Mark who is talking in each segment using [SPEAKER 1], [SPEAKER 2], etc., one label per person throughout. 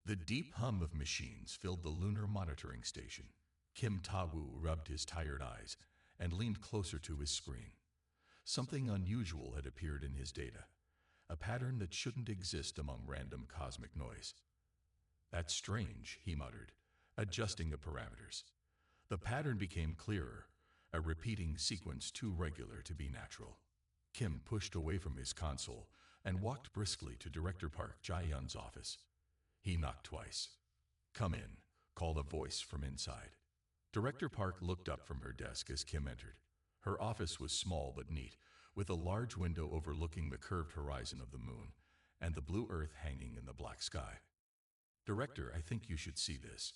[SPEAKER 1] The deep hum of machines filled the lunar monitoring station. Kim Ta-woo rubbed his tired eyes and leaned closer to his screen. Something unusual had appeared in his data, a pattern that shouldn't exist among random cosmic noise. "That's strange," he muttered, adjusting the parameters. The pattern became clearer, a repeating sequence too regular to be natural. Kim pushed away from his console and walked briskly to Director Park Jae-yun's office. He knocked twice. "Come in," called a voice from inside. Director Park looked up from her desk as Kim entered. Her office was small but neat, with a large window overlooking the curved horizon of the moon and the blue earth hanging in the black sky. "Director, I think you should see this,"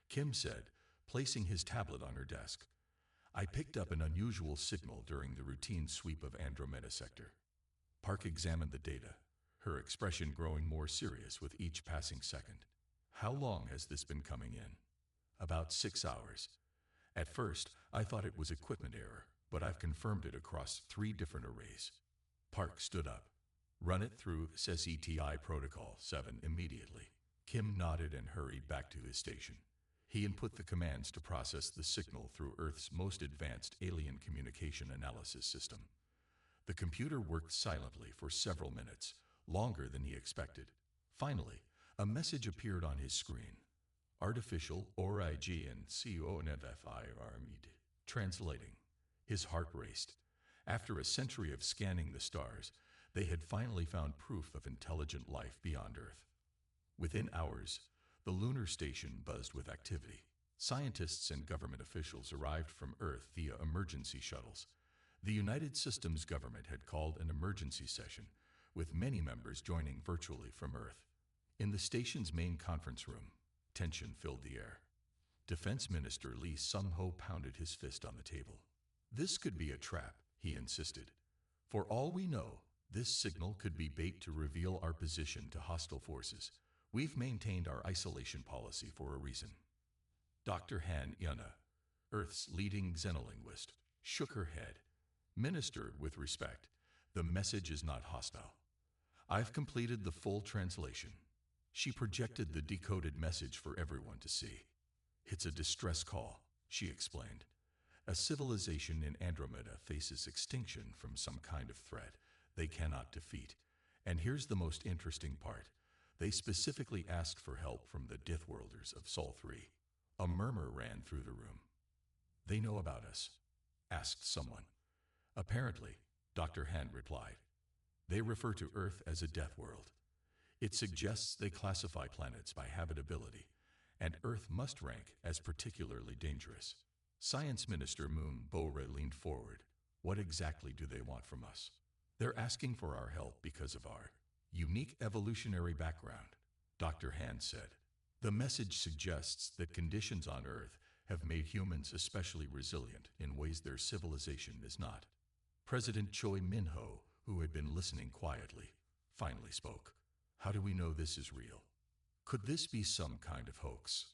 [SPEAKER 1] Kim said, placing his tablet on her desk. "I picked up an unusual signal during the routine sweep of Andromeda Sector." Park examined the data, her expression growing more serious with each passing second. "How long has this been coming in?" "About 6 hours. At first, I thought it was equipment error, but I've confirmed it across 3 different arrays." Park stood up. "Run it through SETI Protocol 7 immediately." Kim nodded and hurried back to his station. He input the commands to process the signal through Earth's most advanced alien communication analysis system. The computer worked silently for several minutes, longer than he expected. Finally, a message appeared on his screen. "Artificial Origin CONFFIRMED." Translating. His heart raced. After a century of scanning the stars, they had finally found proof of intelligent life beyond Earth. Within hours, the lunar station buzzed with activity. Scientists and government officials arrived from Earth via emergency shuttles. The United Systems government had called an emergency session, with many members joining virtually from Earth. In the station's main conference room, tension filled the air. Defense Minister Lee Sung-ho pounded his fist on the table. "This could be a trap," he insisted. "For all we know, this signal could be bait to reveal our position to hostile forces. We've maintained our isolation policy for a reason." Dr. Han Yuna, Earth's leading xenolinguist, shook her head. "Minister, with respect, the message is not hostile. I've completed the full translation." She projected the decoded message for everyone to see. "It's a distress call," she explained. "A civilization in Andromeda faces extinction from some kind of threat they cannot defeat. And here's the most interesting part. They specifically asked for help from the Dithworlders of Sol 3. A murmur ran through the room. "They know about us?" asked someone. "Apparently," Dr. Han replied. "They refer to Earth as a death world. It suggests they classify planets by habitability, and Earth must rank as particularly dangerous." Science Minister Moon Bo-ra leaned forward. "What exactly do they want from us?" "They're asking for our help because of our unique evolutionary background," Dr. Han said. "The message suggests that conditions on Earth have made humans especially resilient in ways their civilization is not." President Choi Min-ho, who had been listening quietly, finally spoke. "How do we know this is real? Could this be some kind of hoax?"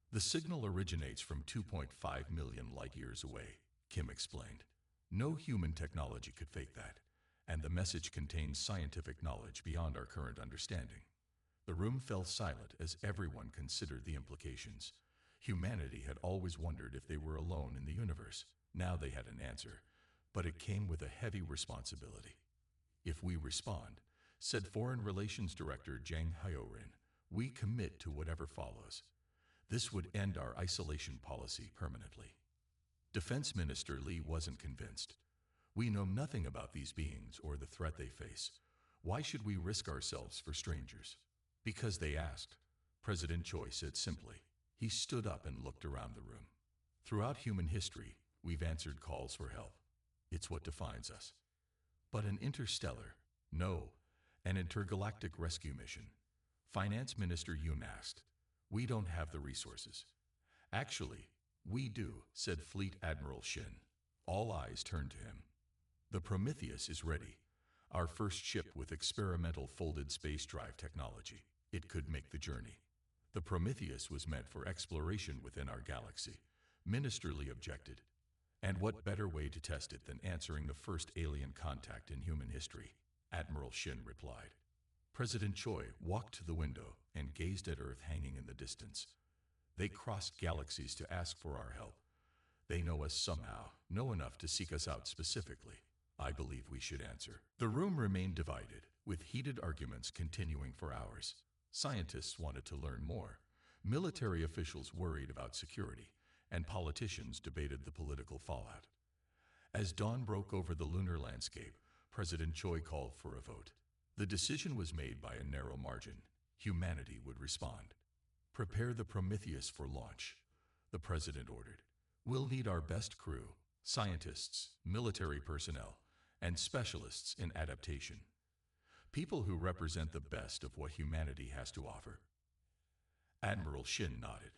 [SPEAKER 1] "The signal originates from 2.5 million light-years away," Kim explained. "No human technology could fake that, and the message contains scientific knowledge beyond our current understanding." The room fell silent as everyone considered the implications. Humanity had always wondered if they were alone in the universe. Now they had an answer, but it came with a heavy responsibility. "If we respond," said Foreign Relations Director Jang Hyo-rin, "we commit to whatever follows. This would end our isolation policy permanently." Defense Minister Lee wasn't convinced. "We know nothing about these beings or the threat they face. Why should we risk ourselves for strangers?" "Because they asked," President Choi said simply. He stood up and looked around the room. "Throughout human history, we've answered calls for help. It's what defines us. But an interstellar, no, an intergalactic rescue mission?" Finance Minister Yoon asked. "We don't have the resources." "Actually, we do," said Fleet Admiral Shin. All eyes turned to him. "The Prometheus is ready, our first ship with experimental folded space drive technology. It could make the journey." "The Prometheus was meant for exploration within our galaxy," Minister Lee objected. "And what better way to test it than answering the first alien contact in human history?" Admiral Shin replied. President Choi walked to the window and gazed at Earth hanging in the distance. They crossed galaxies to ask for our help. They know us somehow, know enough to seek us out specifically. I believe we should answer. The room remained divided, with heated arguments continuing for hours. Scientists wanted to learn more. Military officials worried about security, and politicians debated the political fallout. As dawn broke over the lunar landscape, President Choi called for a vote. The decision was made by a narrow margin. Humanity would respond. Prepare the Prometheus for launch, the president ordered. We'll need our best crew, scientists, military personnel, and specialists in adaptation. People who represent the best of what humanity has to offer. Admiral Shin nodded.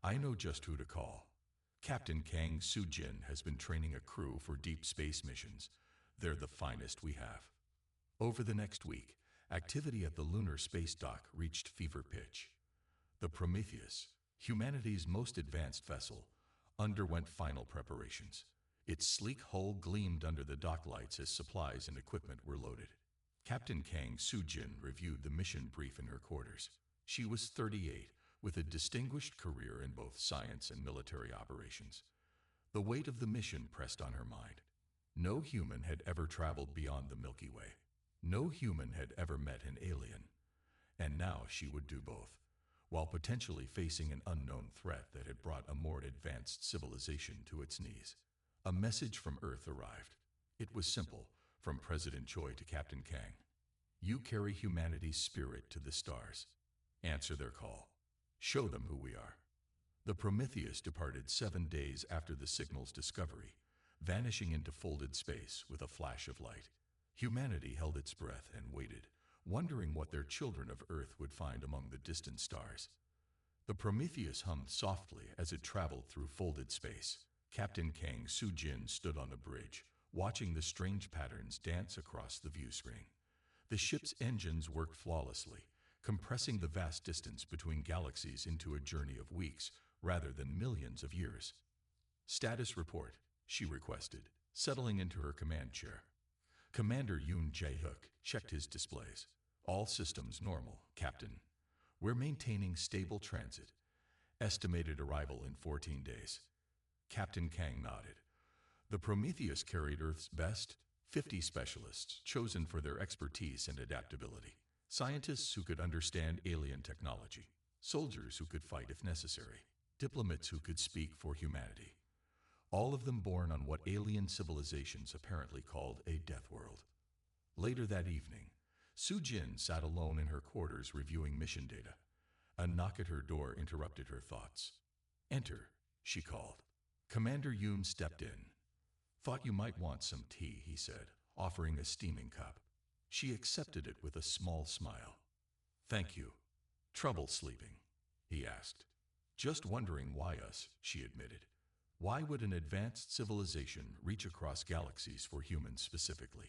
[SPEAKER 1] I know just who to call. Captain Kang Soo-jin has been training a crew for deep space missions. They're the finest we have. Over the next week, activity at the lunar space dock reached fever pitch. The Prometheus, humanity's most advanced vessel, underwent final preparations. Its sleek hull gleamed under the dock lights as supplies and equipment were loaded. Captain Kang Soo-jin reviewed the mission brief in her quarters. She was 38, with a distinguished career in both science and military operations. The weight of the mission pressed on her mind. No human had ever traveled beyond the Milky Way. No human had ever met an alien. And now she would do both, while potentially facing an unknown threat that had brought a more advanced civilization to its knees. A message from Earth arrived. It was simple, from President Choi to Captain Kang. You carry humanity's spirit to the stars. Answer their call. Show them who we are. The Prometheus departed 7 days after the signal's discovery, vanishing into folded space with a flash of light. Humanity held its breath and waited, wondering what their children of Earth would find among the distant stars. The Prometheus hummed softly as it traveled through folded space. Captain Kang Soo-jin stood on a bridge, watching the strange patterns dance across the view screen. The ship's engines worked flawlessly, compressing the vast distance between galaxies into a journey of weeks rather than millions of years. Status report, she requested, settling into her command chair. Commander Yoon Jae-hook checked his displays. All systems normal, Captain. We're maintaining stable transit. Estimated arrival in 14 days. Captain Kang nodded. The Prometheus carried Earth's best, 50 specialists chosen for their expertise and adaptability. Scientists who could understand alien technology. Soldiers who could fight if necessary. Diplomats who could speak for humanity. All of them born on what alien civilizations apparently called a death world. Later that evening, Soo-jin sat alone in her quarters reviewing mission data. A knock at her door interrupted her thoughts. Enter, she called. Commander Yoon stepped in. Thought you might want some tea, he said, offering a steaming cup. She accepted it with a small smile. Thank you. Trouble sleeping? He asked. Just wondering why us, she admitted. Why would an advanced civilization reach across galaxies for humans specifically?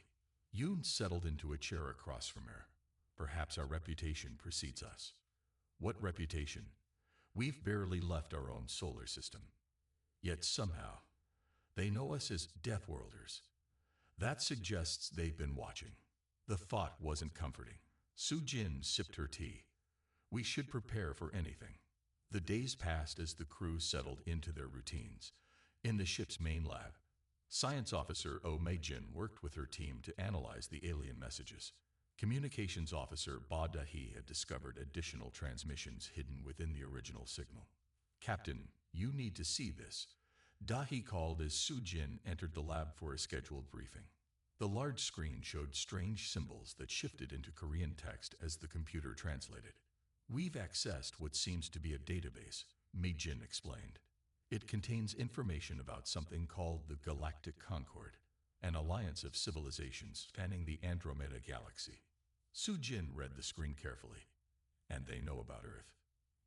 [SPEAKER 1] Yoon settled into a chair across from her. Perhaps our reputation precedes us. What reputation? We've barely left our own solar system. Yet somehow, they know us as Deathworlders. That suggests they've been watching. The thought wasn't comforting. Soo-jin sipped her tea. We should prepare for anything. The days passed as the crew settled into their routines. In the ship's main lab, Science Officer Oh Mei-jin worked with her team to analyze the alien messages. Communications Officer Ba Da-hee had discovered additional transmissions hidden within the original signal. Captain, you need to see this. Da-hee called as Soo-jin entered the lab for a scheduled briefing. The large screen showed strange symbols that shifted into Korean text as the computer translated. We've accessed what seems to be a database, Mei-jin explained. It contains information about something called the Galactic Concord, an alliance of civilizations spanning the Andromeda Galaxy. Soo-jin read the screen carefully. And they know about Earth.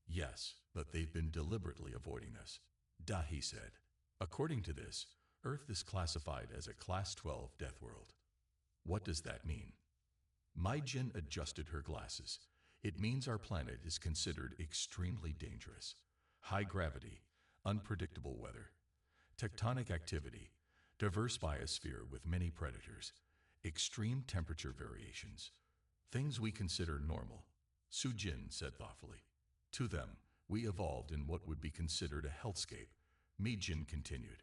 [SPEAKER 1] Yes, but they've been deliberately avoiding us, Da-hee said. According to this, Earth is classified as a Class 12 death world. What does that mean? Mei-jin adjusted her glasses. It means our planet is considered extremely dangerous. High gravity, unpredictable weather, tectonic activity, diverse biosphere with many predators, extreme temperature variations, things we consider normal. Sujin said thoughtfully. To them, we evolved in what would be considered a hellscape, Mijin continued.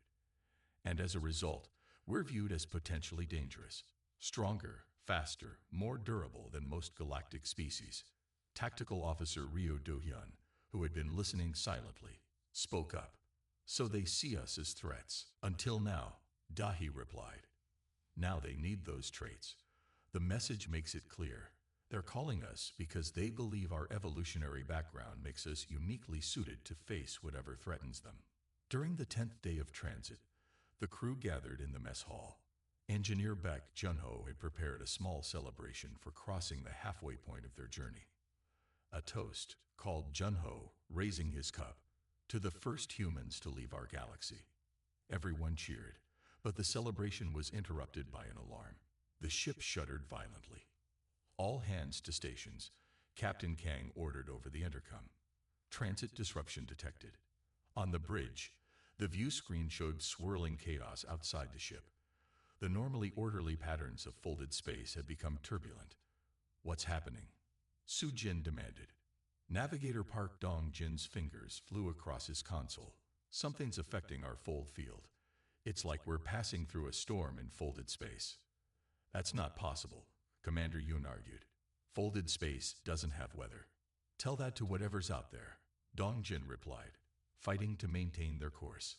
[SPEAKER 1] And as a result, we're viewed as potentially dangerous, stronger, faster, more durable than most galactic species. Tactical Officer Ryo Do-hyun, who had been listening silently, spoke up. So they see us as threats. Until now, Dahi replied. Now they need those traits. The message makes it clear. They're calling us because they believe our evolutionary background makes us uniquely suited to face whatever threatens them. During the 10th day of transit, the crew gathered in the mess hall. Engineer Baek Junho had prepared a small celebration for crossing the halfway point of their journey. A toast, called Junho, raising his cup, to the first humans to leave our galaxy. Everyone cheered, but the celebration was interrupted by an alarm. The ship shuddered violently. All hands to stations, Captain Kang ordered over the intercom. Transit disruption detected. On the bridge, the view screen showed swirling chaos outside the ship. The normally orderly patterns of folded space had become turbulent. What's happening? Su Jin demanded. Navigator Park Dong Jin's fingers flew across his console. Something's affecting our fold field. It's like we're passing through a storm in folded space. That's not possible, Commander Yoon argued. Folded space doesn't have weather. Tell that to whatever's out there, Dong Jin replied, fighting to maintain their course.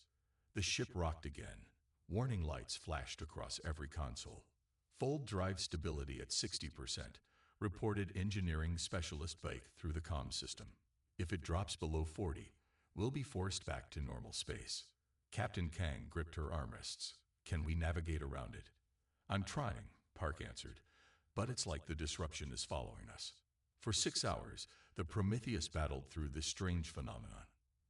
[SPEAKER 1] The ship rocked again. Warning lights flashed across every console. Fold drive stability at 60%, reported engineering specialist Baek through the comm system. If it drops below 40, we'll be forced back to normal space. Captain Kang gripped her armrests. Can we navigate around it? I'm trying, Park answered, but it's like the disruption is following us. For 6 hours, the Prometheus battled through this strange phenomenon.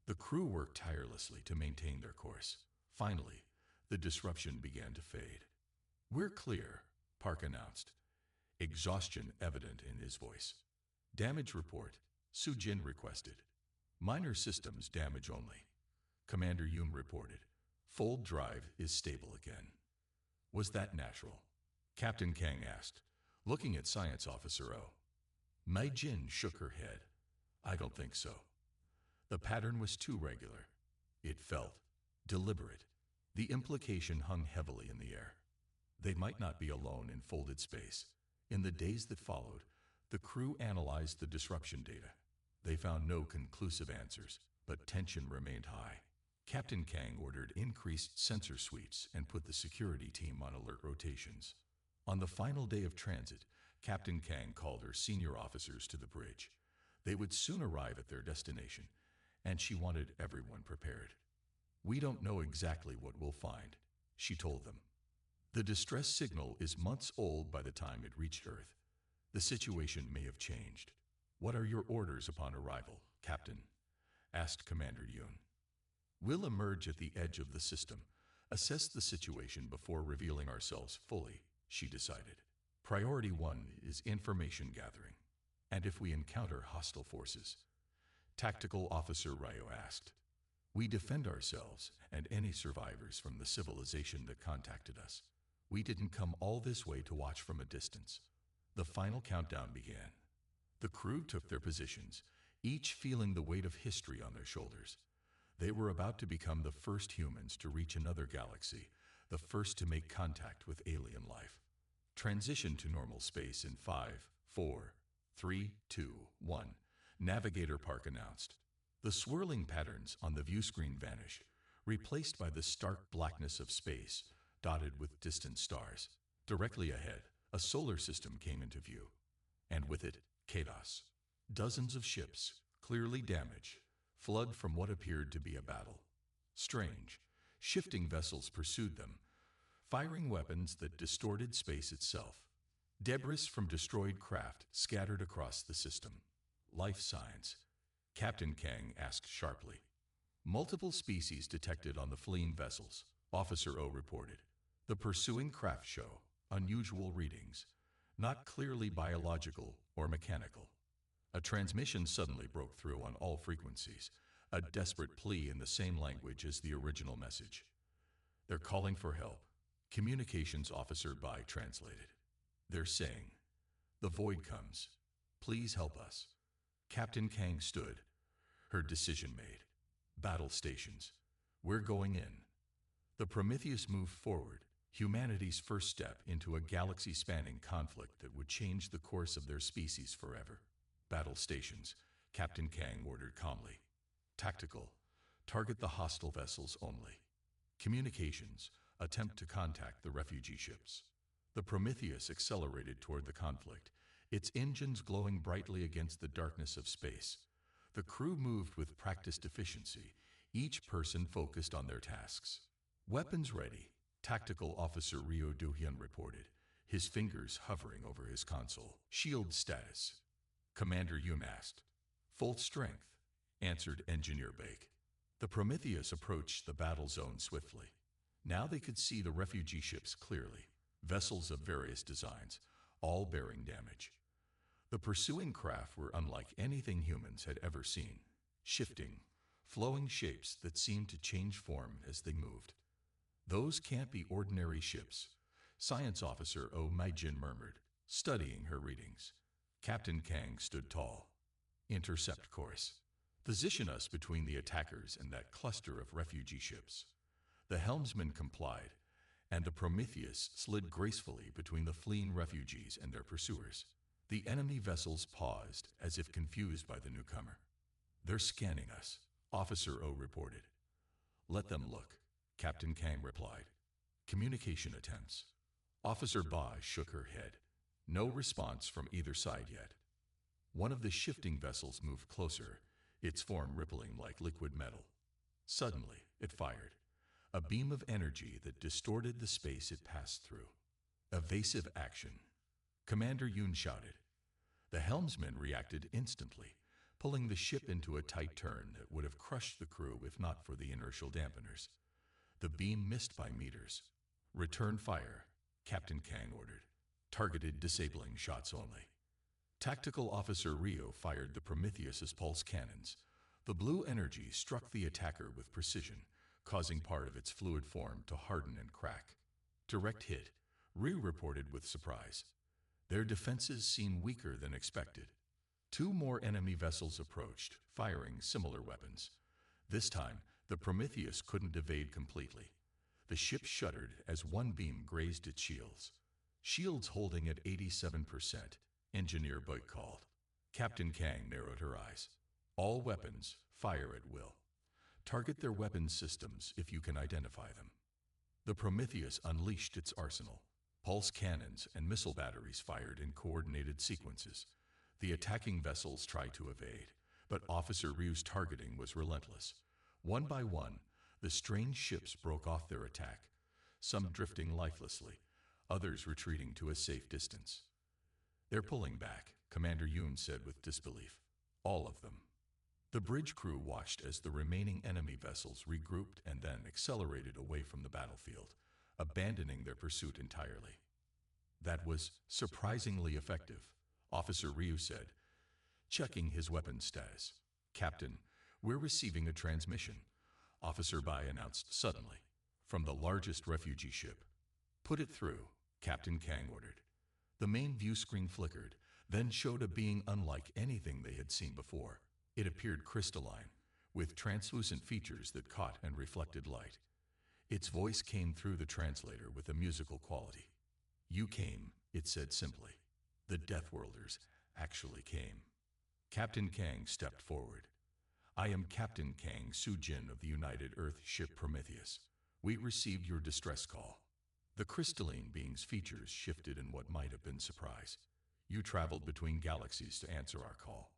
[SPEAKER 1] The crew worked tirelessly to maintain their course. Finally, the disruption began to fade. We're clear, Park announced, exhaustion evident in his voice. Damage report, Su Jin requested. Minor systems damage only. Commander Yoon reported. Fold drive is stable again. Was that natural? Captain Kang asked, looking at Science Officer O. Mei Jin shook her head. I don't think so. The pattern was too regular. It felt deliberate. The implication hung heavily in the air. They might not be alone in folded space. In the days that followed, the crew analyzed the disruption data. They found no conclusive answers, but tension remained high. Captain Kang ordered increased sensor sweeps and put the security team on alert rotations. On the final day of transit, Captain Kang called her senior officers to the bridge. They would soon arrive at their destination, and she wanted everyone prepared. We don't know exactly what we'll find, she told them. The distress signal is months old by the time it reached Earth. The situation may have changed. What are your orders upon arrival, Captain? Asked Commander Yoon. We'll emerge at the edge of the system, assess the situation before revealing ourselves fully, she decided. Priority 1 is information gathering. And if we encounter hostile forces? Tactical Officer Ryo asked. We defend ourselves and any survivors from the civilization that contacted us. We didn't come all this way to watch from a distance. The final countdown began. The crew took their positions, each feeling the weight of history on their shoulders. They were about to become the first humans to reach another galaxy, the first to make contact with alien life. Transition to normal space in 5, 4, 3, 2, 1, Navigator Park announced. The swirling patterns on the view screen vanished, replaced by the stark blackness of space, dotted with distant stars. Directly ahead, a solar system came into view, and with it, chaos. Dozens of ships, clearly damaged, flood from what appeared to be a battle. Strange, shifting vessels pursued them, firing weapons that distorted space itself. Debris from destroyed craft scattered across the system. Life signs, Captain Kang asked sharply. Multiple species detected on the fleeing vessels, Officer O reported. The pursuing craft show unusual readings, not clearly biological or mechanical. A transmission suddenly broke through on all frequencies, a desperate plea in the same language as the original message. They're calling for help. Communications Officer Bai translated. They're saying, the void comes. Please help us. Captain Kang stood, her decision made. Battle stations. We're going in. The Prometheus moved forward, humanity's first step into a galaxy-spanning conflict that would change the course of their species forever. Battle stations, Captain Kang ordered calmly. Tactical. Target the hostile vessels only. Communications. Attempt to contact the refugee ships. The Prometheus accelerated toward the conflict, its engines glowing brightly against the darkness of space. The crew moved with practiced efficiency, each person focused on their tasks. Weapons ready, Tactical Officer Ryo Do-hyun reported, his fingers hovering over his console. Shield status. Commander Yoon asked. Full strength, answered Engineer Bake. The Prometheus approached the battle zone swiftly. Now they could see the refugee ships clearly, vessels of various designs, all bearing damage. The pursuing craft were unlike anything humans had ever seen, shifting, flowing shapes that seemed to change form as they moved. Those can't be ordinary ships, Science Officer Oh Maijin murmured, studying her readings. Captain Kang stood tall. Intercept course. Position us between the attackers and that cluster of refugee ships. The helmsman complied, and the Prometheus slid gracefully between the fleeing refugees and their pursuers. The enemy vessels paused, as if confused by the newcomer. They're scanning us, Officer O reported. Let them look, Captain Kang replied. Communication attempts. Officer Ba shook her head. No response from either side yet. One of the shifting vessels moved closer, its form rippling like liquid metal. Suddenly, it fired. A beam of energy that distorted the space it passed through. Evasive action. Commander Yoon shouted. The helmsman reacted instantly, pulling the ship into a tight turn that would have crushed the crew if not for the inertial dampeners. The beam missed by meters. Return fire, Captain Kang ordered. Targeted disabling shots only. Tactical Officer Ryo fired the Prometheus's pulse cannons. The blue energy struck the attacker with precision, causing part of its fluid form to harden and crack. Direct hit, Ryo reported with surprise. Their defenses seemed weaker than expected. Two more enemy vessels approached, firing similar weapons. This time, the Prometheus couldn't evade completely. The ship shuddered as one beam grazed its shields. Shields holding at 87%, Engineer Boyd called. Captain Kang narrowed her eyes. All weapons, fire at will. Target their weapons systems if you can identify them. The Prometheus unleashed its arsenal. Pulse cannons and missile batteries fired in coordinated sequences. The attacking vessels tried to evade, but Officer Ryo's targeting was relentless. One by one, the strange ships broke off their attack, some drifting lifelessly, others retreating to a safe distance. They're pulling back, Commander Yoon said with disbelief. All of them. The bridge crew watched as the remaining enemy vessels regrouped and then accelerated away from the battlefield, abandoning their pursuit entirely. That was surprisingly effective, Officer Ryu said, checking his weapons status. Captain, we're receiving a transmission, Officer Bai announced suddenly, from the largest refugee ship. Put it through, Captain Kang ordered. The main view screen flickered, then showed a being unlike anything they had seen before. It appeared crystalline, with translucent features that caught and reflected light. Its voice came through the translator with a musical quality. You came, it said simply. The Deathworlders actually came. Captain Kang stepped forward. I am Captain Kang Soo-jin of the United Earth ship Prometheus. We received your distress call. The crystalline being's features shifted in what might have been surprise. You traveled between galaxies to answer our call.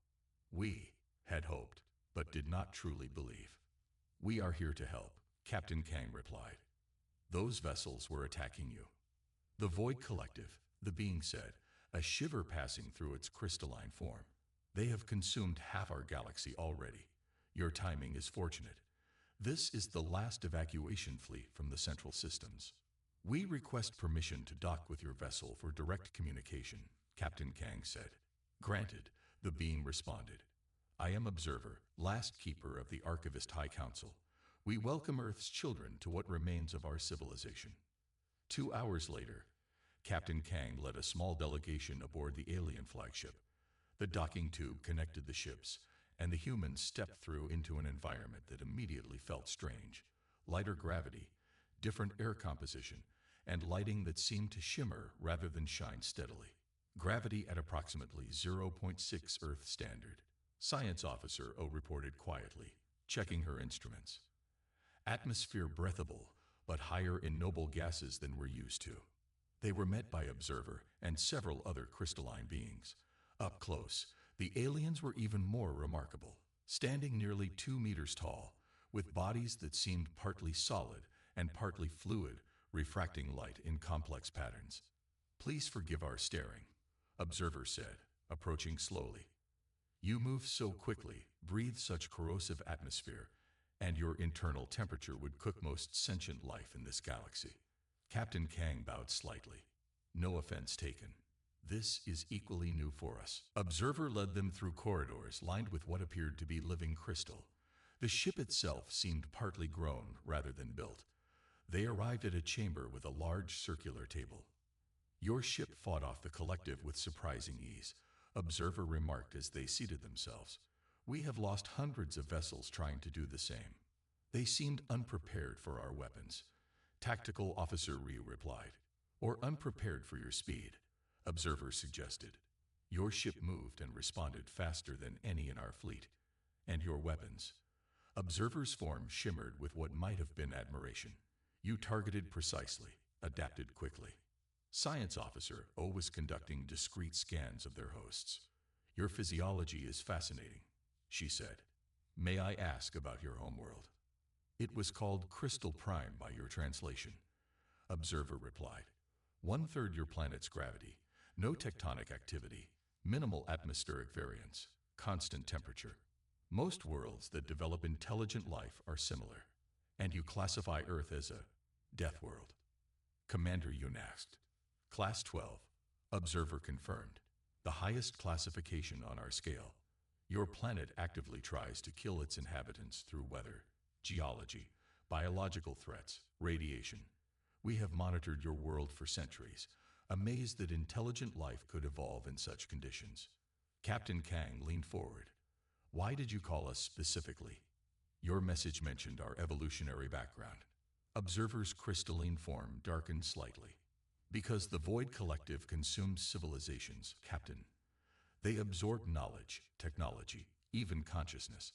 [SPEAKER 1] We had hoped, but did not truly believe. We are here to help, Captain Kang replied. Those vessels were attacking you. The Void Collective, the being said, a shiver passing through its crystalline form. They have consumed half our galaxy already. Your timing is fortunate. This is the last evacuation fleet from the central systems. We request permission to dock with your vessel for direct communication, Captain Kang said. Granted, the being responded. I am Observer, last keeper of the Archivist High Council. We welcome Earth's children to what remains of our civilization. 2 hours later, Captain Kang led a small delegation aboard the alien flagship. The docking tube connected the ships, and the humans stepped through into an environment that immediately felt strange. Lighter gravity, different air composition, and lighting that seemed to shimmer rather than shine steadily. Gravity at approximately zero point 0.6 Earth standard. Science Officer O reported quietly, checking her instruments. Atmosphere breathable, but higher in noble gases than we're used to. They were met by Observer and several other crystalline beings. Up close, the aliens were even more remarkable, standing nearly 2 meters tall, with bodies that seemed partly solid and partly fluid, refracting light in complex patterns. Please forgive our staring, Observer said, approaching slowly. You move so quickly, breathe such corrosive atmosphere, and your internal temperature would cook most sentient life in this galaxy. Captain Kang bowed slightly. No offense taken. This is equally new for us. Observer led them through corridors lined with what appeared to be living crystal. The ship itself seemed partly grown rather than built. They arrived at a chamber with a large circular table. Your ship fought off the collective with surprising ease, Observer remarked as they seated themselves. We have lost hundreds of vessels trying to do the same. They seemed unprepared for our weapons. Tactical Officer Ryu replied. Or unprepared for your speed, Observer suggested. Your ship moved and responded faster than any in our fleet. And your weapons. Observer's form shimmered with what might have been admiration. You targeted precisely, adapted quickly. Science Officer O was conducting discreet scans of their hosts. Your physiology is fascinating, she said. May I ask about your homeworld? It was called Crystal Prime by your translation, Observer replied. 1/3 your planet's gravity, no tectonic activity, minimal atmospheric variance, constant temperature. Most worlds that develop intelligent life are similar. And you classify Earth as a death world? Commander Yoon asked. Class 12, Observer confirmed. The highest classification on our scale. Your planet actively tries to kill its inhabitants through weather, geology, biological threats, radiation. We have monitored your world for centuries, amazed that intelligent life could evolve in such conditions. Captain Kang leaned forward. Why did you call us specifically? Your message mentioned our evolutionary background. Observer's crystalline form darkened slightly. Because the Void Collective consumes civilizations, Captain. They absorbed knowledge, technology, even consciousness.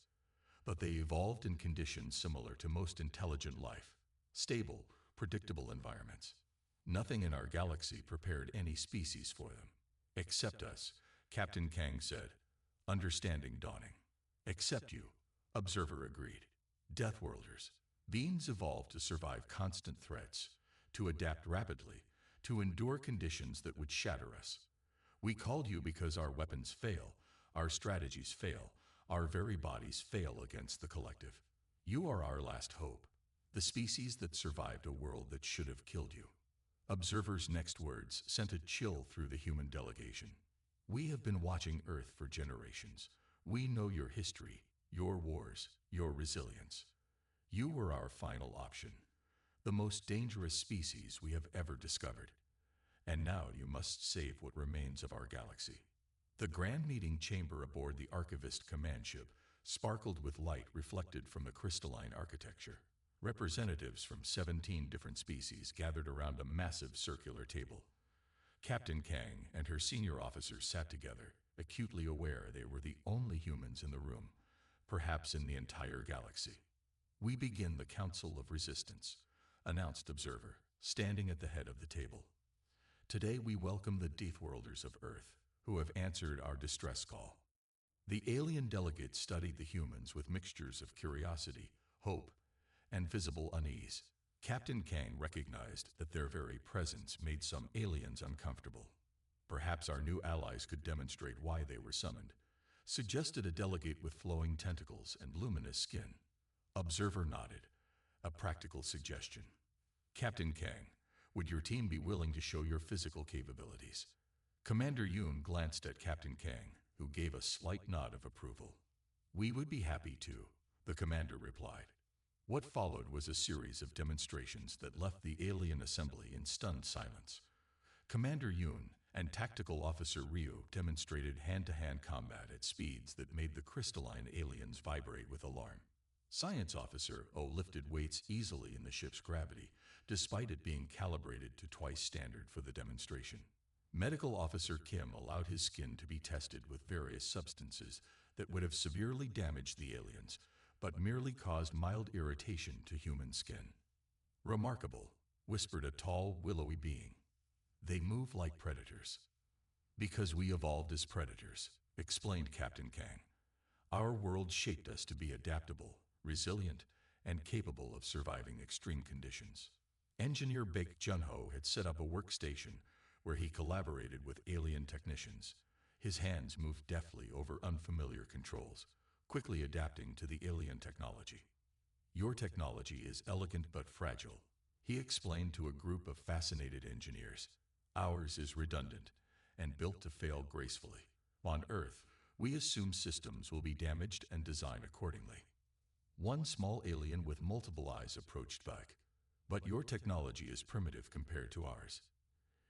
[SPEAKER 1] But they evolved in conditions similar to most intelligent life. Stable, predictable environments. Nothing in our galaxy prepared any species for them. Except us, Captain Kang said, understanding dawning. Except you, Observer agreed. Deathworlders. Beings evolved to survive constant threats, to adapt rapidly, to endure conditions that would shatter us. We called you because our weapons fail, our strategies fail, our very bodies fail against the collective. You are our last hope, the species that survived a world that should have killed you. Observer's next words sent a chill through the human delegation. We have been watching Earth for generations. We know your history, your wars, your resilience. You were our final option, the most dangerous species we have ever discovered. And now you must save what remains of our galaxy. The grand meeting chamber aboard the Archivist command ship sparkled with light reflected from the crystalline architecture. Representatives from 17 different species gathered around a massive circular table. Captain Kang and her senior officers sat together, acutely aware they were the only humans in the room, perhaps in the entire galaxy. We begin the Council of Resistance, announced Observer, standing at the head of the table. Today we welcome the Deathworlders of Earth, who have answered our distress call. The alien delegates studied the humans with mixtures of curiosity, hope, and visible unease. Captain Kang recognized that their very presence made some aliens uncomfortable. Perhaps our new allies could demonstrate why they were summoned, suggested a delegate with flowing tentacles and luminous skin. Observer nodded, a practical suggestion. Captain Kang, would your team be willing to show your physical capabilities? Commander Yoon glanced at Captain Kang, who gave a slight nod of approval. We would be happy to, the commander replied. What followed was a series of demonstrations that left the alien assembly in stunned silence. Commander Yoon, and Tactical Officer Ryu demonstrated hand-to-hand combat at speeds that made the crystalline aliens vibrate with alarm. Science Officer O lifted weights easily in the ship's gravity, despite it being calibrated to twice standard for the demonstration. Medical Officer Kim allowed his skin to be tested with various substances that would have severely damaged the aliens, but merely caused mild irritation to human skin. Remarkable, whispered a tall, willowy being. They move like predators. Because we evolved as predators, explained Captain Kang. Our world shaped us to be adaptable, resilient, and capable of surviving extreme conditions. Engineer Baek Jun-ho had set up a workstation where he collaborated with alien technicians. His hands moved deftly over unfamiliar controls, quickly adapting to the alien technology. Your technology is elegant but fragile, he explained to a group of fascinated engineers. Ours is redundant and built to fail gracefully. On Earth, we assume systems will be damaged and design accordingly. One small alien with multiple eyes approached Baek. But your technology is primitive compared to ours.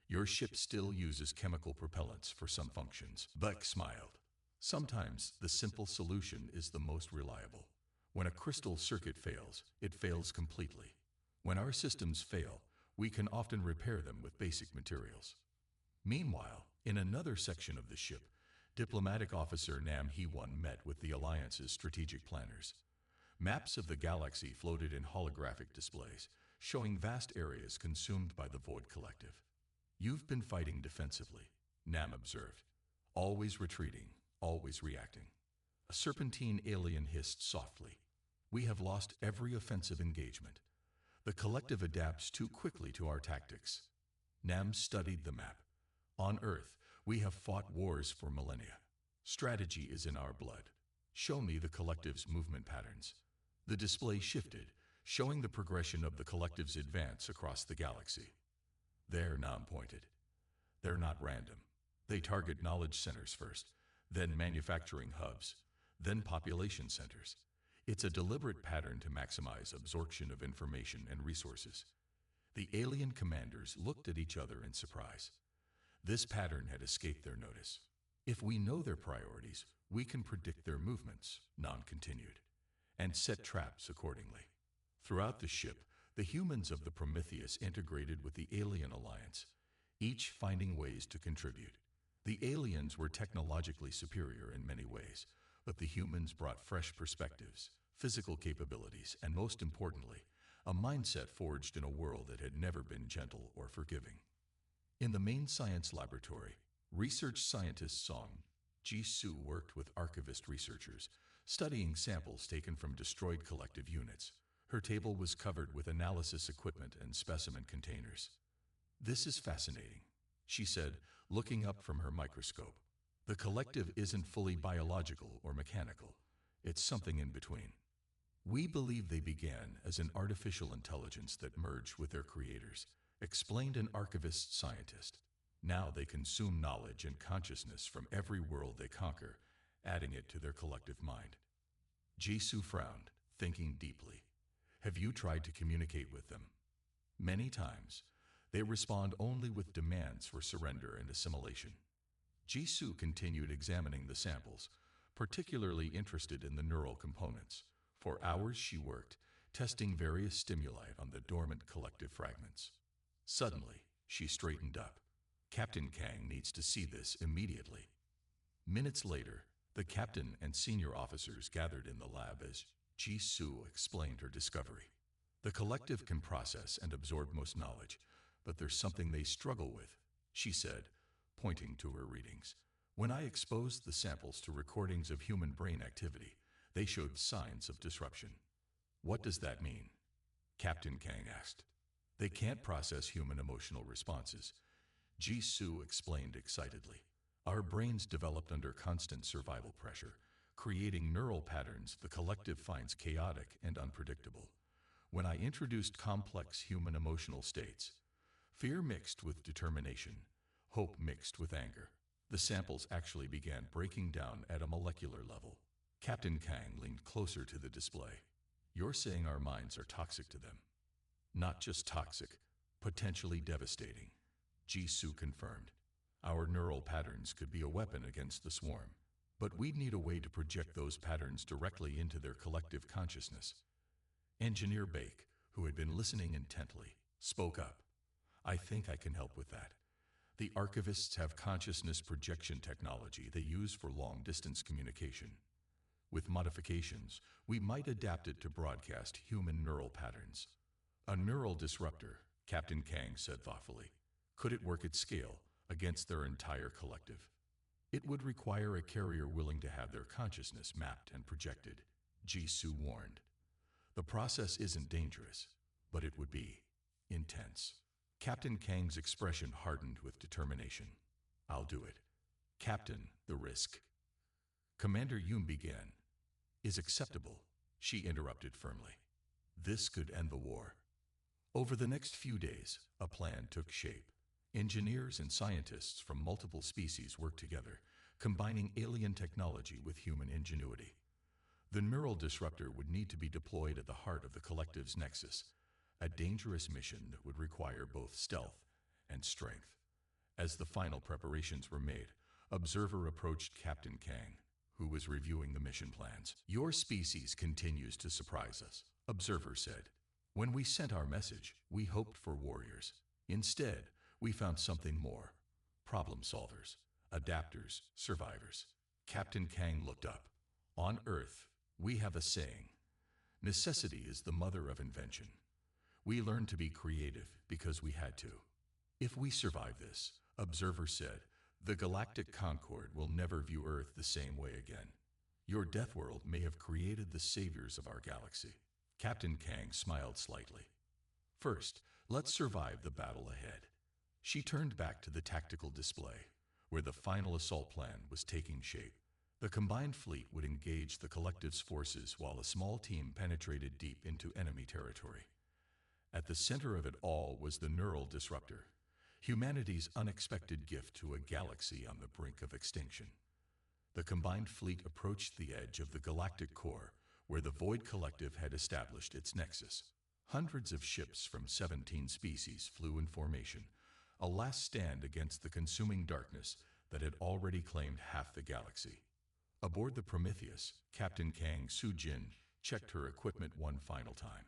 [SPEAKER 1] Your ship still uses chemical propellants for some functions. Baek smiled. Sometimes the simple solution is the most reliable. When a crystal circuit fails, it fails completely. When our systems fail, we can often repair them with basic materials. Meanwhile, in another section of the ship, Diplomatic Officer Nam Hee-won met with the Alliance's strategic planners. Maps of the galaxy floated in holographic displays, showing vast areas consumed by the Void Collective. You've been fighting defensively, Nam observed. Always retreating, always reacting. A serpentine alien hissed softly. We have lost every offensive engagement. The Collective adapts too quickly to our tactics. Nam studied the map. On Earth, we have fought wars for millennia. Strategy is in our blood. Show me the Collective's movement patterns. The display shifted, showing the progression of the Collective's advance across the galaxy. There, Nam pointed. They're not random. They target knowledge centers first, then manufacturing hubs, then population centers. It's a deliberate pattern to maximize absorption of information and resources. The alien commanders looked at each other in surprise. This pattern had escaped their notice. If we know their priorities, we can predict their movements, Nam continued, and set traps accordingly. Throughout the ship, the humans of the Prometheus integrated with the Alien Alliance, each finding ways to contribute. The aliens were technologically superior in many ways, but the humans brought fresh perspectives, physical capabilities, and most importantly, a mindset forged in a world that had never been gentle or forgiving. In the main science laboratory, research scientist Song Ji-soo worked with archivist researchers, studying samples taken from destroyed collective units. Her table was covered with analysis equipment and specimen containers. This is fascinating, she said, looking up from her microscope. The collective isn't fully biological or mechanical. It's something in between. We believe they began as an artificial intelligence that merged with their creators, explained an archivist scientist. Now they consume knowledge and consciousness from every world they conquer, adding it to their collective mind. Jisoo frowned, thinking deeply. Have you tried to communicate with them? Many times. They respond only with demands for surrender and assimilation. Jisoo continued examining the samples, particularly interested in the neural components. For hours she worked, testing various stimuli on the dormant collective fragments. Suddenly, she straightened up. Captain Kang needs to see this immediately. Minutes later, the captain and senior officers gathered in the lab as Jisoo explained her discovery. The collective can process and absorb most knowledge, but there's something they struggle with, she said, pointing to her readings. When I exposed the samples to recordings of human brain activity, they showed signs of disruption. What does that mean? Captain Kang asked. They can't process human emotional responses. Jisoo explained excitedly. Our brains developed under constant survival pressure, creating neural patterns the collective finds chaotic and unpredictable. When I introduced complex human emotional states, fear mixed with determination, hope mixed with anger, the samples actually began breaking down at a molecular level. Captain Kang leaned closer to the display. You're saying our minds are toxic to them. Not just toxic, potentially devastating, Jisoo confirmed. Our neural patterns could be a weapon against the swarm, but we'd need a way to project those patterns directly into their collective consciousness. Engineer Bake, who had been listening intently, spoke up. I think I can help with that. The archivists have consciousness projection technology they use for long-distance communication. With modifications, we might adapt it to broadcast human neural patterns. A neural disruptor, Captain Kang said thoughtfully. Could it work at scale against their entire collective? It would require a carrier willing to have their consciousness mapped and projected, Jisoo warned. The process isn't dangerous, but it would be intense. Captain Kang's expression hardened with determination. I'll do it. Captain, the risk. Commander Yoon began. Is acceptable, she interrupted firmly. This could end the war. Over the next few days, a plan took shape. Engineers and scientists from multiple species worked together, combining alien technology with human ingenuity. The neural disruptor would need to be deployed at the heart of the collective's nexus, a dangerous mission that would require both stealth and strength. As the final preparations were made, Observer approached Captain Kang, who was reviewing the mission plans. Your species continues to surprise us, Observer said. When we sent our message, we hoped for warriors. Instead, we found something more. Problem solvers, adapters, survivors. Captain Kang looked up. On Earth, we have a saying. Necessity is the mother of invention. We learned to be creative because we had to. If we survive this, Observer said, the Galactic Concord will never view Earth the same way again. Your death world may have created the saviors of our galaxy. Captain Kang smiled slightly. First, let's survive the battle ahead. She turned back to the tactical display, where the final assault plan was taking shape. The combined fleet would engage the collective's forces while a small team penetrated deep into enemy territory. At the center of it all was the neural disruptor, humanity's unexpected gift to a galaxy on the brink of extinction. The combined fleet approached the edge of the galactic core, where the Void Collective had established its nexus. Hundreds of ships from 17 species flew in formation, a last stand against the consuming darkness that had already claimed half the galaxy. Aboard the Prometheus, Captain Kang Soo-jin checked her equipment one final time.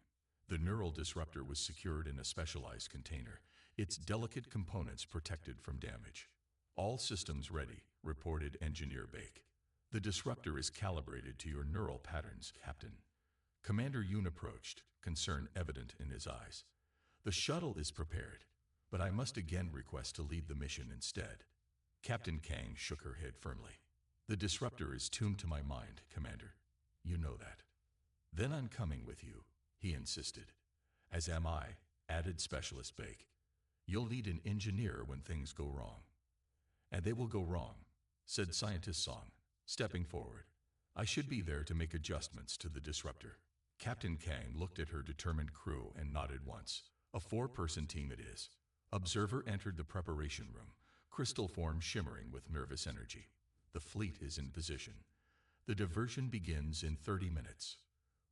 [SPEAKER 1] The neural disruptor was secured in a specialized container, its delicate components protected from damage. All systems ready, reported Engineer Bake. The disruptor is calibrated to your neural patterns, Captain. Commander Yoon approached, concern evident in his eyes. The shuttle is prepared, but I must again request to lead the mission instead. Captain Kang shook her head firmly. The disruptor is tuned to my mind, Commander. You know that. Then I'm coming with you, he insisted. As am I, added Specialist Bake. You'll lead an engineer when things go wrong. And they will go wrong, said Scientist Song, stepping forward. I should be there to make adjustments to the disruptor. Captain Kang looked at her determined crew and nodded once. A 4-person team it is. Observer entered the preparation room, crystal form shimmering with nervous energy. The fleet is in position. The diversion begins in 30 minutes.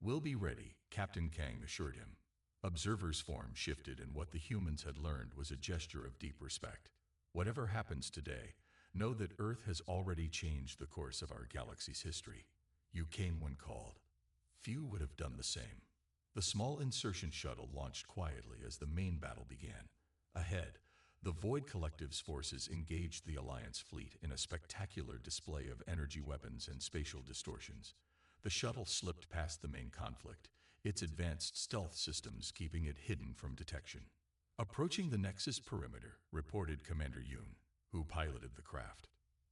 [SPEAKER 1] We'll be ready, Captain Kang assured him. Observer's form shifted, and what the humans had learned was a gesture of deep respect. Whatever happens today, know that Earth has already changed the course of our galaxy's history. You came when called. Few would have done the same. The small insertion shuttle launched quietly as the main battle began. Ahead, the Void Collective's forces engaged the Alliance fleet in a spectacular display of energy weapons and spatial distortions. The shuttle slipped past the main conflict, its advanced stealth systems keeping it hidden from detection. Approaching the Nexus perimeter, reported Commander Yoon, who piloted the craft.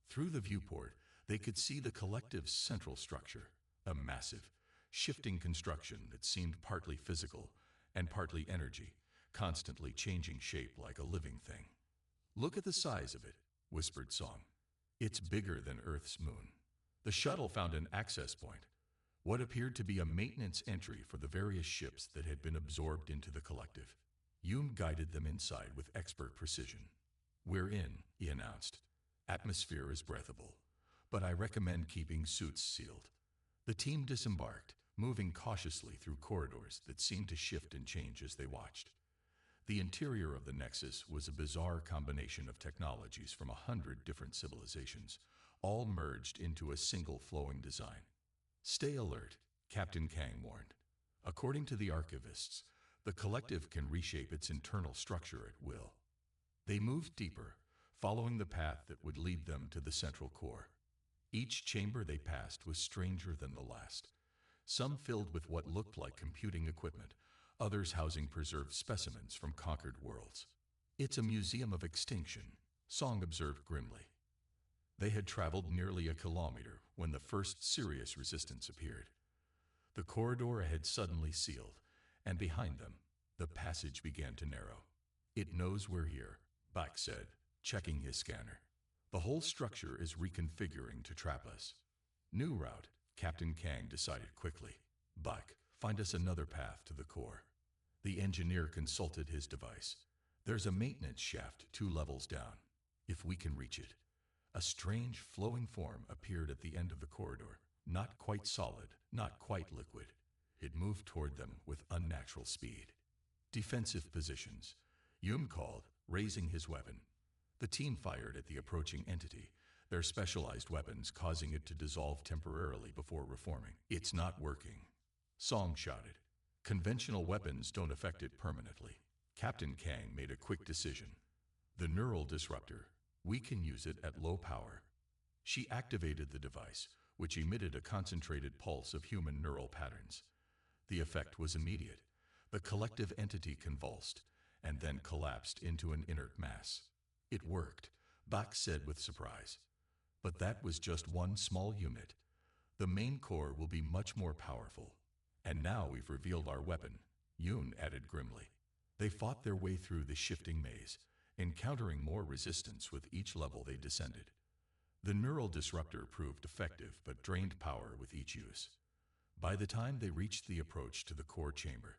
[SPEAKER 1] Through the viewport, they could see the collective's central structure, a massive, shifting construction that seemed partly physical and partly energy, constantly changing shape like a living thing. Look at the size of it, whispered Song. It's bigger than Earth's moon. The shuttle found an access point, what appeared to be a maintenance entry for the various ships that had been absorbed into the collective. Yoon guided them inside with expert precision. We're in, he announced. Atmosphere is breathable, but I recommend keeping suits sealed. The team disembarked, moving cautiously through corridors that seemed to shift and change as they watched. The interior of the Nexus was a bizarre combination of technologies from 100 different civilizations, all merged into a single flowing design. Stay alert, Captain Kang warned. According to the archivists, the collective can reshape its internal structure at will. They moved deeper, following the path that would lead them to the central core. Each chamber they passed was stranger than the last, some filled with what looked like computing equipment, others housing preserved specimens from conquered worlds. It's a museum of extinction, Song observed grimly. They had traveled nearly a kilometer when the first serious resistance appeared. The corridor ahead suddenly sealed, and behind them, the passage began to narrow. It knows we're here, Bach said, checking his scanner. The whole structure is reconfiguring to trap us. New route, Captain Kang decided quickly. Bach, find us another path to the core. The engineer consulted his device. There's a maintenance shaft 2 levels down. If we can reach it. A strange, flowing form appeared at the end of the corridor. Not quite solid, not quite liquid. It moved toward them with unnatural speed. Defensive positions, Yum called, raising his weapon. The team fired at the approaching entity, their specialized weapons causing it to dissolve temporarily before reforming. It's not working, Song shouted. Conventional weapons don't affect it permanently. Captain Kang made a quick decision. The neural disruptor. We can use it at low power. She activated the device, which emitted a concentrated pulse of human neural patterns. The effect was immediate. The collective entity convulsed, and then collapsed into an inert mass. It worked, Bach said with surprise. But that was just one small unit. The main core will be much more powerful. And now we've revealed our weapon, Yoon added grimly. They fought their way through the shifting maze, encountering more resistance with each level they descended. The neural disruptor proved effective but drained power with each use. By the time they reached the approach to the core chamber,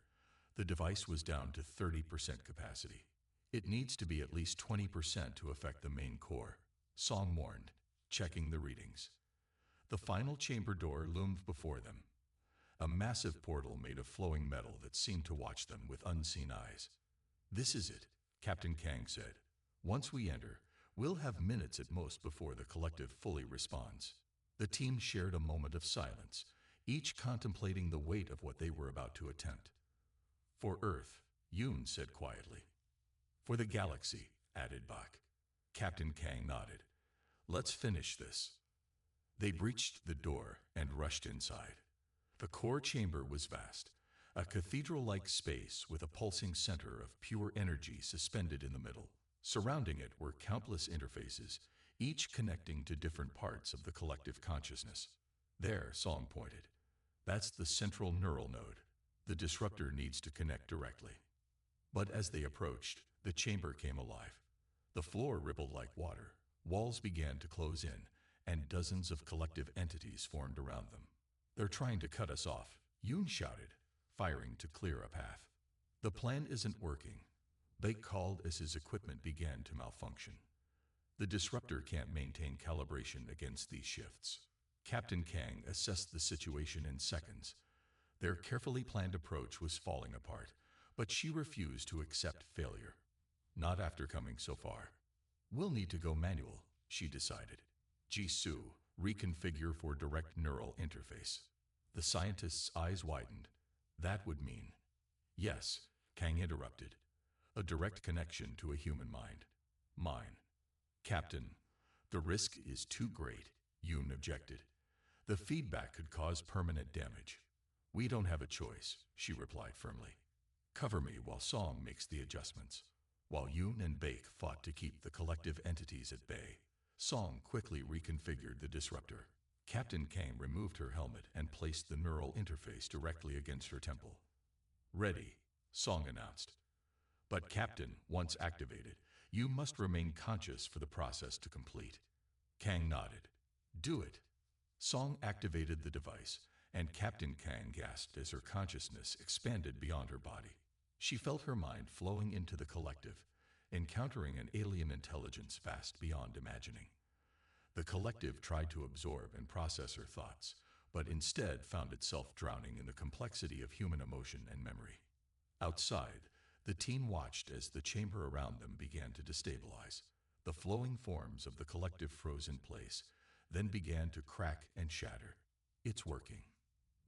[SPEAKER 1] the device was down to 30% capacity. It needs to be at least 20% to affect the main core, Song warned, checking the readings. The final chamber door loomed before them, a massive portal made of flowing metal that seemed to watch them with unseen eyes. This is it, Captain Kang said. Once we enter, we'll have minutes at most before the collective fully responds. The team shared a moment of silence, each contemplating the weight of what they were about to attempt. For Earth, Yoon said quietly. For the galaxy, added Bach. Captain Kang nodded. Let's finish this. They breached the door and rushed inside. The core chamber was vast, a cathedral-like space with a pulsing center of pure energy suspended in the middle. Surrounding it were countless interfaces, each connecting to different parts of the collective consciousness. There, Song pointed. That's the central neural node. The disruptor needs to connect directly. But as they approached, the chamber came alive. The floor rippled like water, walls began to close in, and dozens of collective entities formed around them. They're trying to cut us off, Yoon shouted, firing to clear a path. The plan isn't working. They called as his equipment began to malfunction. The disruptor can't maintain calibration against these shifts. Captain Kang assessed the situation in seconds. Their carefully planned approach was falling apart, but she refused to accept failure. Not after coming so far. We'll need to go manual, she decided. Jisoo, reconfigure for direct neural interface. The scientist's eyes widened. That would mean. Yes, Kang interrupted. A direct connection to a human mind. Mine. Captain, the risk is too great, Yoon objected. The feedback could cause permanent damage. We don't have a choice, she replied firmly. Cover me while Song makes the adjustments. While Yoon and Baek fought to keep the collective entities at bay, Song quickly reconfigured the disruptor. Captain Kang removed her helmet and placed the neural interface directly against her temple. Ready, Song announced. But Captain, once activated, you must remain conscious for the process to complete. Kang nodded. Do it. Song activated the device, and Captain Kang gasped as her consciousness expanded beyond her body. She felt her mind flowing into the collective, encountering an alien intelligence vast beyond imagining. The collective tried to absorb and process her thoughts, but instead found itself drowning in the complexity of human emotion and memory. Outside, The team watched as the chamber around them began to destabilize. The flowing forms of the collective froze in place, then began to crack and shatter. "It's working,"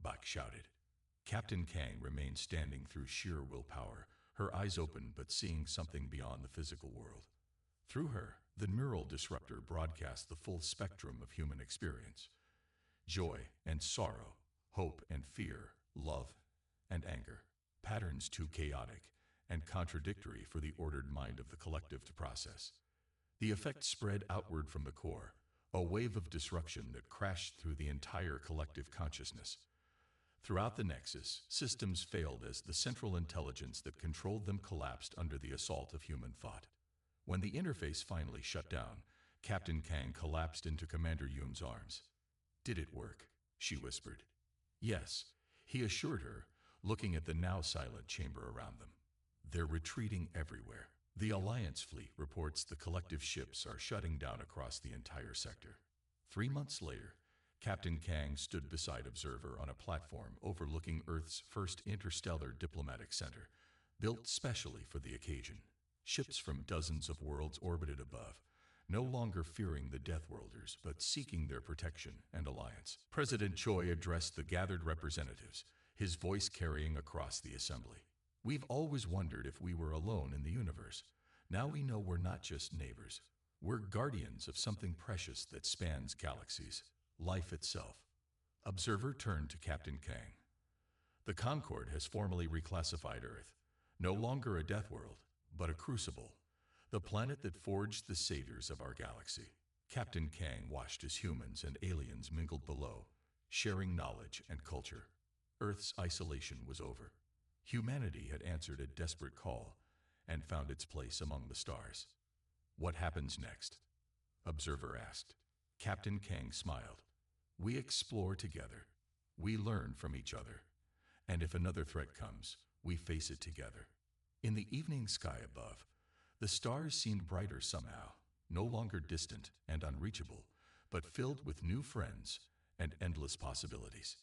[SPEAKER 1] Bach shouted. Captain Kang remained standing through sheer willpower, her eyes open but seeing something beyond the physical world. Through her, the neural disruptor broadcast the full spectrum of human experience: joy and sorrow, hope and fear, love and anger. Patterns too chaotic and contradictory for the ordered mind of the collective to process. The effect spread outward from the core, a wave of disruption that crashed through the entire collective consciousness. Throughout the Nexus, systems failed as the central intelligence that controlled them collapsed under the assault of human thought. When the interface finally shut down, Captain Kang collapsed into Commander Yoon's arms. "Did it work?" she whispered. "Yes," he assured her, looking at the now silent chamber around them. "They're retreating everywhere. The Alliance fleet reports the collective ships are shutting down across the entire sector." 3 months later, Captain Kang stood beside Observer on a platform overlooking Earth's first interstellar diplomatic center, built specially for the occasion. Ships from dozens of worlds orbited above, no longer fearing the Death Worlders, but seeking their protection and alliance. President Choi addressed the gathered representatives, his voice carrying across the assembly. "We've always wondered if we were alone in the universe. Now we know we're not just neighbors. We're guardians of something precious that spans galaxies, life itself." Observer turned to Captain Kang. "The Concord has formally reclassified Earth, no longer a death world, but a crucible, the planet that forged the saviors of our galaxy." Captain Kang watched as humans and aliens mingled below, sharing knowledge and culture. Earth's isolation was over. Humanity had answered a desperate call and found its place among the stars. "What happens next?" Observer asked. Captain Kang smiled. "We explore together. We learn from each other. And if another threat comes, we face it together." In the evening sky above, the stars seemed brighter somehow, no longer distant and unreachable, but filled with new friends and endless possibilities.